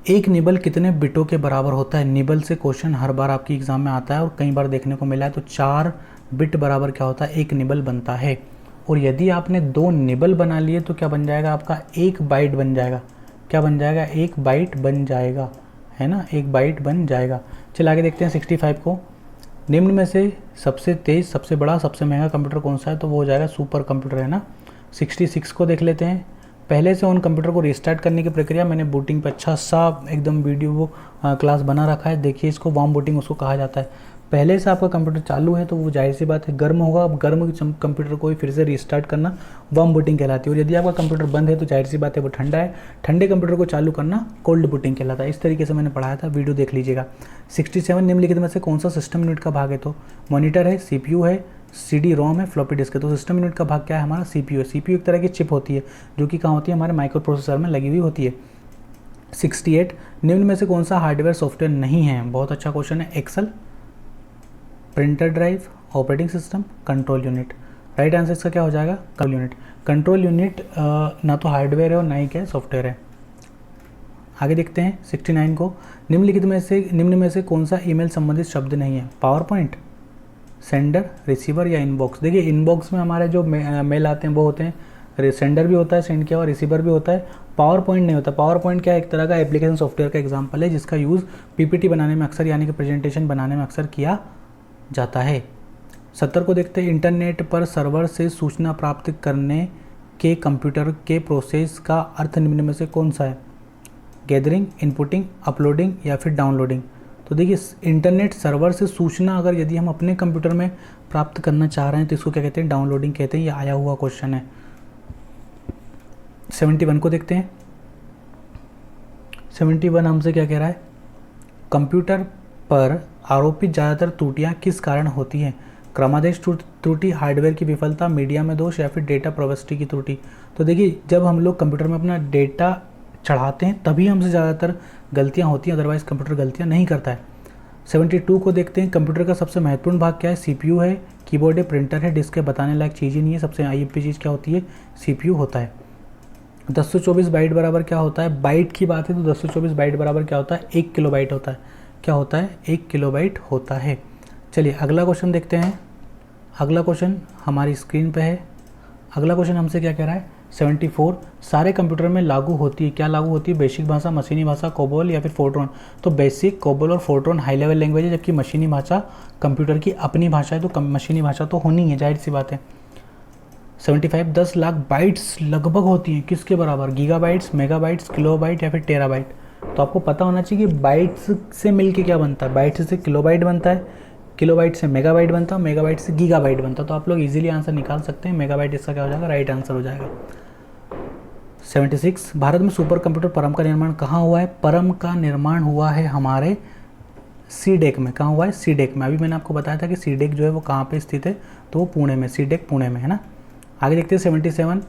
एक निबल कितने बिटों के बराबर होता है। निबल से क्वेश्चन हर बार आपकी एग्जाम में आता है और कई बार देखने को मिला है। तो 4 बिट बराबर क्या होता है, एक निबल बनता है। और यदि आपने 2 निबल बना लिए तो क्या बन जाएगा आपका, 1 बाइट बन जाएगा। क्या बन जाएगा, 1 बाइट बन जाएगा, है ना, 1 बाइट बन जाएगा। चलिए आगे देखते हैं 65 को। निम्न में से सबसे तेज़, सबसे बड़ा, सबसे महंगा कंप्यूटर कौन सा है, तो वो हो जाएगा सुपर कंप्यूटर, है ना। 66 को देख लेते हैं। पहले से उन कंप्यूटर को रिस्टार्ट करने की प्रक्रिया, मैंने बूटिंग पे अच्छा सा एकदम वीडियो वो क्लास बना रखा है, देखिए इसको वार्म बूटिंग उसको कहा जाता है। पहले से आपका कंप्यूटर चालू है तो वो जाहिर सी बात है गर्म होगा। अब गर्म कंप्यूटर को फिर से रिस्टार्ट करना वार्म बूटिंग कहलाती है। और यदि आपका कंप्यूटर बंद है तो जाहिर सी बात है वो ठंडा है, ठंडे कंप्यूटर को चालू करना कोल्ड बूटिंग कहलाता है। इस तरीके से मैंने पढ़ाया था, वीडियो देख लीजिएगा। 67 निम्नलिखित में से कौन सा सिस्टम यूनिट का भाग है, तो मॉनिटर है, CPU है, CD-ROM है, फ्लॉपी डिस्क है। तो सिस्टम यूनिट का भाग क्या है हमारा, CPU है। CPU एक तरह की चिप होती है जो कि कहाँ होती है, हमारे माइक्रो प्रोसेसर में लगी हुई होती है। 68 निम्न में से कौन सा हार्डवेयर सॉफ्टवेयर नहीं है, बहुत अच्छा क्वेश्चन है। Excel, printer drive, operating system, control unit. Right answer इसका क्या हो जाएगा, कंट्रोल यूनिट। कंट्रोल यूनिट ना तो हार्डवेयर है और ना ही क्या सॉफ्टवेयर है। आगे देखते हैं 69 को। निम्न में से कौन सा ईमेल संबंधित शब्द नहीं है, पावर पॉइंट, सेंडर, रिसीवर या इनबॉक्स। देखिए इनबॉक्स में हमारे जो मेल आते हैं वो होते हैं, सेंडर भी होता है सेंड किया हुआ, रिसीवर भी होता है, पावर पॉइंट नहीं होता। पावर पॉइंट क्या है, एक तरह का एप्लीकेशन सॉफ्टवेयर का एग्जांपल है जिसका यूज़ PPT बनाने में अक्सर, यानी कि प्रेजेंटेशन बनाने में अक्सर किया जाता है। 70 को देखते हैं, इंटरनेट पर सर्वर से सूचना प्राप्त करने के कंप्यूटर के प्रोसेस का अर्थ निम्न में से कौन सा है? गैदरिंग, इनपुटिंग, अपलोडिंग या फिर डाउनलोडिंग। तो देखिए, इंटरनेट सर्वर से सूचना अगर यदि हम अपने कंप्यूटर में प्राप्त करना चाह रहे हैं तो इसको क्या कहते हैं? डाउनलोडिंग कहते हैं। ये आया हुआ क्वेश्चन है। 71 को देखते हैं। 71 हमसे क्या कह रहा है? कंप्यूटर पर आरोपित ज़्यादातर त्रुटियां किस कारण होती हैं? क्रमादेश त्रुटि, हार्डवेयर की विफलता, मीडिया में दोष या फिर डेटा प्रविष्टि की त्रुटि। तो देखिए, जब हम लोग कंप्यूटर में अपना डेटा चढ़ाते हैं तभी हमसे ज़्यादातर गलतियां होती हैं, अदरवाइज़ कंप्यूटर गलतियां नहीं करता है। 72 को देखते हैं, कंप्यूटर का सबसे महत्वपूर्ण भाग क्या है? CPU है, कीबोर्ड है, प्रिंटर है, डिस्क है, बताने लायक चीज़ ही नहीं है। सबसे IMP चीज़ क्या होती है? CPU होता है। 1024 बाइट बराबर क्या होता है? बाइट की बात है तो 1024 बाइट बराबर क्या होता है? 1 किलोबाइट होता है। क्या होता है? 1 किलोबाइट होता है। चलिए अगला क्वेश्चन देखते हैं। अगला क्वेश्चन हमारी स्क्रीन पे है। अगला क्वेश्चन हमसे क्या कह रहा है? 74 सारे कंप्यूटर में लागू होती है। क्या लागू होती है? बेसिक भाषा, मशीनी भाषा, कोबोल या फिर फोर्ट्रॉन। तो बेसिक, कोबोल और फोर्ट्रॉन हाई लेवल लैंग्वेज है, जबकि मशीनी भाषा कंप्यूटर की अपनी भाषा है, तो मशीनी भाषा तो होनी है, जाहिर सी बात है। 75 10 लाख बाइट्स लगभग होती हैं, किसके बराबर? गीगाबाइट्स, मेगाबाइट्स, किलोबाइट या फिर टेराबाइट। तो आपको पता होना चाहिए कि बाइट्स से मिलके क्या बनता है? बाइट्स से किलोबाइट बनता है, किलोबाइट से मेगाबाइट बनता है, मेगाबाइट से गीगाबाइट बनता है। तो आप लोग इजीली आंसर निकाल सकते हैं। मेगाबाइट इसका क्या हो जाएगा? राइट आंसर हो जाएगा। 76 भारत में सुपर कंप्यूटर परम का निर्माण कहाँ हुआ है? परम का निर्माण हुआ है हमारे सीडेक में। कहाँ हुआ है? सीडेक में। अभी मैंने आपको बताया था कि सीडेक जो है वो कहाँ पे स्थित है, तो वो पुणे में, सीडेक पुणे में है ना। आगे देखते हैं 77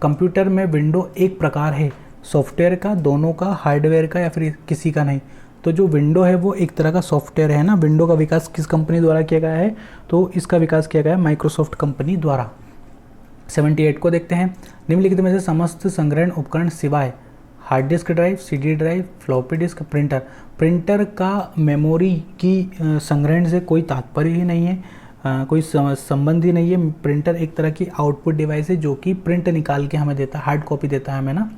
कंप्यूटर में विंडो एक प्रकार है, सॉफ्टवेयर का, दोनों का, हार्डवेयर का या फिर किसी का नहीं। तो जो विंडो है वो एक तरह का सॉफ्टवेयर है ना। विंडो का विकास किस कंपनी द्वारा किया गया है? तो इसका विकास किया गया है माइक्रोसॉफ्ट कंपनी द्वारा। 78 को देखते हैं, निम्नलिखित में से समस्त संग्रहण उपकरण सिवाय hard disk drive, CD drive, floppy disk, printer. Printer का मेमोरी की संग्रहण से कोई तात्पर्य ही नहीं है, कोई संबंध ही नहीं है। प्रिंटर एक तरह की आउटपुट डिवाइस है जो कि प्रिंट निकाल के हमें देता है, हार्ड कॉपी देता है हमें ना।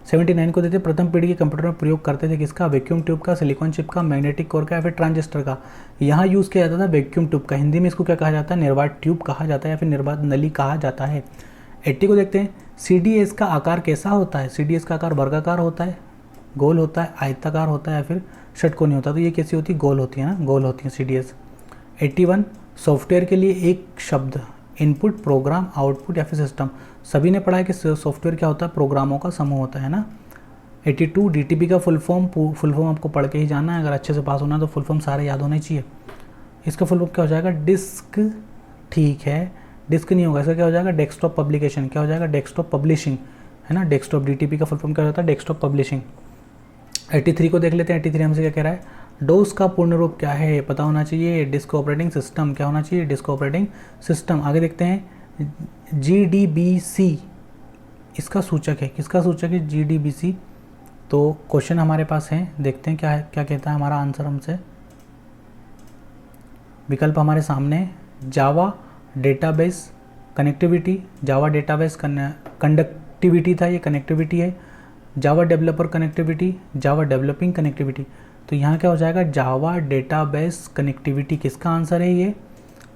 79 को देते हैं, प्रथम पीढ़ी के कंप्यूटर में प्रयोग करते थे किसका? वैक्यूम ट्यूब का, सिलिकॉन चिप का, मैग्नेटिक कोर का या फिर ट्रांजिस्टर का। यहाँ यूज़ किया जाता था वैक्यूम ट्यूब का। हिंदी में इसको क्या कहा जाता है? निर्वात ट्यूब कहा जाता है या फिर निर्वात नली कहा जाता है। 80 को देखते हैं, CDS का आकार कैसा होता है? CDS का आकार वर्गाकार होता है, गोल होता है, आयताकार होता है या फिर षटकोणी होता है। तो ये कैसी होती है? गोल होती है ना, गोल होती है CDS। 81 सॉफ्टवेयर के लिए एक शब्द, इनपुट, प्रोग्राम, आउटपुट या फिर सिस्टम। सभी ने पढ़ा है कि सॉफ्टवेयर क्या होता है? प्रोग्रामों का समूह होता है ना। 82 DTP का फुल फॉर्म आपको पढ़ के ही जाना है, अगर अच्छे से पास होना है तो फुल फॉर्म सारे याद होने चाहिए। इसका फुल फॉर्म क्या हो जाएगा? डिस्क, ठीक है, डिस्क नहीं होगा, इसका क्या हो जाएगा? Desktop publication. क्या हो जाएगा? डेस्कटॉप पब्लिशिंग, है ना। डेस्कटॉप, DTP का फुल फॉर्म क्या होता है? Desktop publishing. 83 को देख लेते हैं। 83 हमसे क्या कह रहा है? डोस का पूर्ण रूप क्या है? पता होना चाहिए। Disk operating system. क्या होना चाहिए? Disk operating system. आगे देखते हैं, GDBC इसका सूचक है, किसका सूचक है? GDBC। तो क्वेश्चन हमारे पास है, देखते हैं क्या है, क्या कहता है हमारा आंसर हमसे। विकल्प हमारे सामने, जावा डेटाबेस कनेक्टिविटी, जावा डेटाबेस कंडक्टिविटी था, ये कनेक्टिविटी है। जावा डेवलपर कनेक्टिविटी, जावा डेवलपिंग कनेक्टिविटी। तो यहाँ क्या हो जाएगा? जावा डेटाबेस कनेक्टिविटी। किसका आंसर है ये?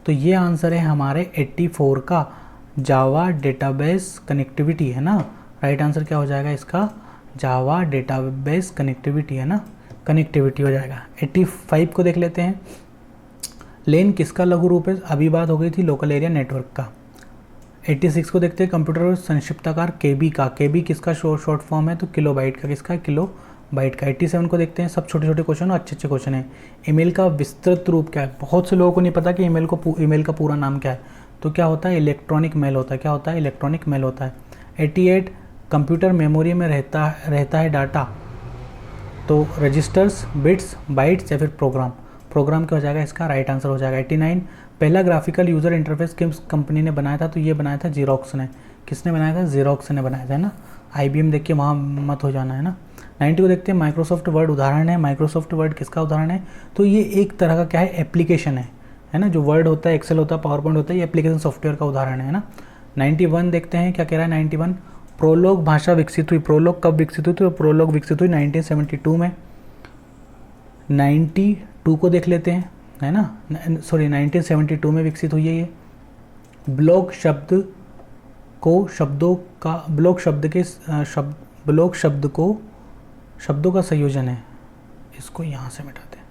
तो ये आंसर है हमारे 84 का, जावा डेटाबेस कनेक्टिविटी, है ना। राइट आंसर क्या हो जाएगा इसका? जावा डेटाबेस कनेक्टिविटी, है ना, कनेक्टिविटी हो जाएगा। 85 को देख लेते हैं, लेन किसका लघु रूप है? अभी बात हो गई थी लोकल एरिया नेटवर्क का। 86 को देखते हैं, कंप्यूटर संक्षिप्ताकार KB का, KB किसका शॉर्ट फॉर्म है? तो किलोबाइट का, किसका? किलोबाइट का। 87 को देखते हैं, सब छोटे छोटे क्वेश्चन और अच्छे अच्छे क्वेश्चन हैं। ईमेल का विस्तृत रूप क्या है? बहुत से लोगों को नहीं पता कि ईमेल का पूरा नाम क्या है। तो क्या होता है? इलेक्ट्रॉनिक मेल होता है। क्या होता है? इलेक्ट्रॉनिक मेल होता है। 88 कंप्यूटर मेमोरी में रहता है डाटा, तो रजिस्टर्स, बिट्स, बाइट्स या फिर प्रोग्राम। प्रोग्राम क्या हो जाएगा इसका? राइट आंसर हो जाएगा। 89 पहला ग्राफिकल यूज़र इंटरफेस किस कंपनी ने बनाया था? तो ये बनाया था जेरोक्स ने। किसने बनाया था? जेरोक्स ने बनाया था, है ना। IBM देख के वहाँ मत हो जाना, है ना। 90 को देखते हैं, माइक्रोसॉफ्ट वर्ड उदाहरण है। माइक्रोसॉफ्ट वर्ड किसका उदाहरण है? तो ये एक तरह का क्या है? एप्लीकेशन है ना। जो वर्ड होता है, एक्सेल होता है, पावर पॉइंट होता है, ये एप्लीकेशन सॉफ्टवेयर का उदाहरण है ना। 91 देखते हैं क्या कह रहा है। 91 प्रोलोग भाषा विकसित हुई। प्रोलोग कब विकसित हुई? तो प्रोलोग विकसित हुई 1972 में। 92 को देख लेते हैं। है ना, सॉरी 1972 में विकसित हुई है ये। ब्लॉक शब्द को शब्दों का, ब्लॉक शब्द के ब्लॉक शब्दों का संयोजन है, इसको यहाँ से मिटाते हैं,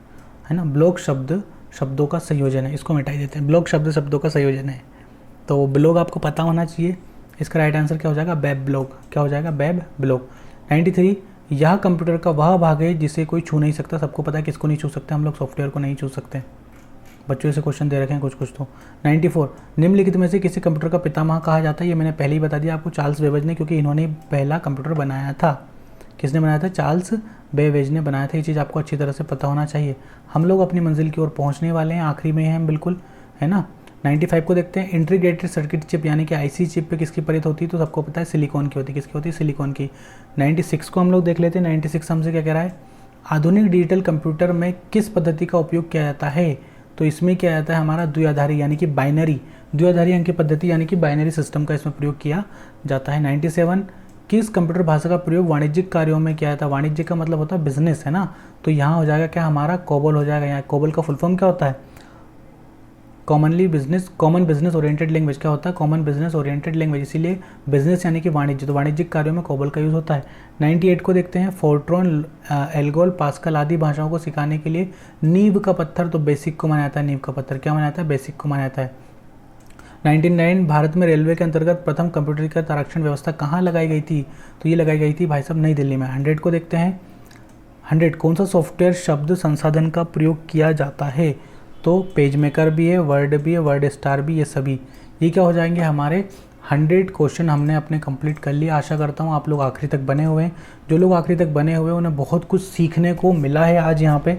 है ना। ब्लॉक शब्द शब्दों का संयोजन है, इसको मिटाई देते हैं। ब्लॉक शब्द शब्दों का संयोजन है, तो ब्लॉक आपको पता होना चाहिए। इसका राइट आंसर क्या हो जाएगा, वेब ब्लॉक। क्या हो जाएगा, वेब ब्लॉक। 93, यह कंप्यूटर का वह भाग है जिसे कोई छू नहीं सकता। सबको पता है किसको नहीं छू सकते, हम लोग सॉफ्टवेयर को नहीं छू सकते। बच्चों से क्वेश्चन दे रखे हैं कुछ तो। 94, निम्नलिखित में से किसी कंप्यूटर का पितामह कहा जाता है। ये मैंने पहले ही बता दिया आपको, चार्ल्स बेबेज ने, क्योंकि इन्होंने पहला कंप्यूटर बनाया था। किसने बनाया था, चार्ल्स बेबेज ने बनाया था। ये चीज़ आपको अच्छी तरह से पता होना चाहिए। हम लोग अपनी मंजिल की ओर पहुंचने वाले हैं, आखिरी में हैं हम बिल्कुल, है ना। 95 को देखते हैं। इंटीग्रेटेड सर्किट चिप यानी कि आईसी चिप पे किसकी प्रयोग होती है, तो सबको पता है सिलिकॉन की होती है। किसकी होती है, सिलिकॉन की। 96 को हम लोग देख लेते हैं। 96 हमसे क्या कह रहा है, आधुनिक डिजिटल कंप्यूटर में किस पद्धति का उपयोग किया जाता है, तो इसमें क्या जाता है हमारा द्विआधारी यानी कि बाइनरी, द्विआधारी अंकीय पद्धति यानी कि बाइनरी सिस्टम का इसमें प्रयोग किया जाता है। 97, किस कंप्यूटर भाषा का प्रयोग वाणिज्यिक कार्यों में किया जाता है। वाणिज्य का मतलब होता है बिजनेस, है ना, तो यहाँ हो जाएगा क्या हमारा, कोबोल हो जाएगा। यहाँ कोबोल का फुल फॉर्म क्या होता है, कॉमन बिजनेस ओरिएंटेड लैंग्वेज। क्या होता है, कॉमन बिजनेस ओरिएंटेड लैंग्वेज, इसीलिए बिजनेस यानी कि वाणिज्य, तो वाणिज्यिक कार्यों में कोबोल का यूज़ होता है। 98 को देखते हैं। फोर्ट्रॉन, एल्गोल, पास्कल आदि भाषाओं को सिखाने के लिए नींव का पत्थर, तो बेसिक को माना जाता है। नींव का पत्थर क्या माना जाता है, बेसिक को माना जाता है। 99, भारत में रेलवे के अंतर्गत प्रथम कंप्यूटरीकृत आरक्षण व्यवस्था कहाँ लगाई गई थी, तो ये लगाई गई थी भाई साहब नई दिल्ली में। 100 को देखते हैं। 100, कौन सा सॉफ्टवेयर शब्द संसाधन का प्रयोग किया जाता है, तो पेज मेकर भी है, वर्ड भी है, वर्ड स्टार भी, ये सभी, ये क्या हो जाएंगे हमारे 100 क्वेश्चन हमने अपने कंप्लीट कर लिए। आशा करता हूँ आप लोग आखिरी तक बने हुए हैं। जो लोग आखिरी तक बने हुए हैं उन्हें बहुत कुछ सीखने को मिला है आज यहाँ पे।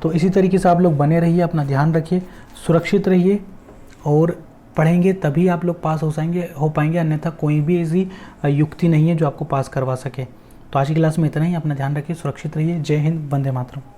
तो इसी तरीके से आप लोग बने रहिए, अपना ध्यान रखिए, सुरक्षित रहिए और पढ़ेंगे तभी आप लोग पास हो पाएंगे, अन्यथा कोई भी ऐसी युक्ति नहीं है जो आपको पास करवा सके। तो आज की क्लास में इतना ही, अपना ध्यान रखिए, सुरक्षित रहिए। जय हिंद, वंदे मातरम।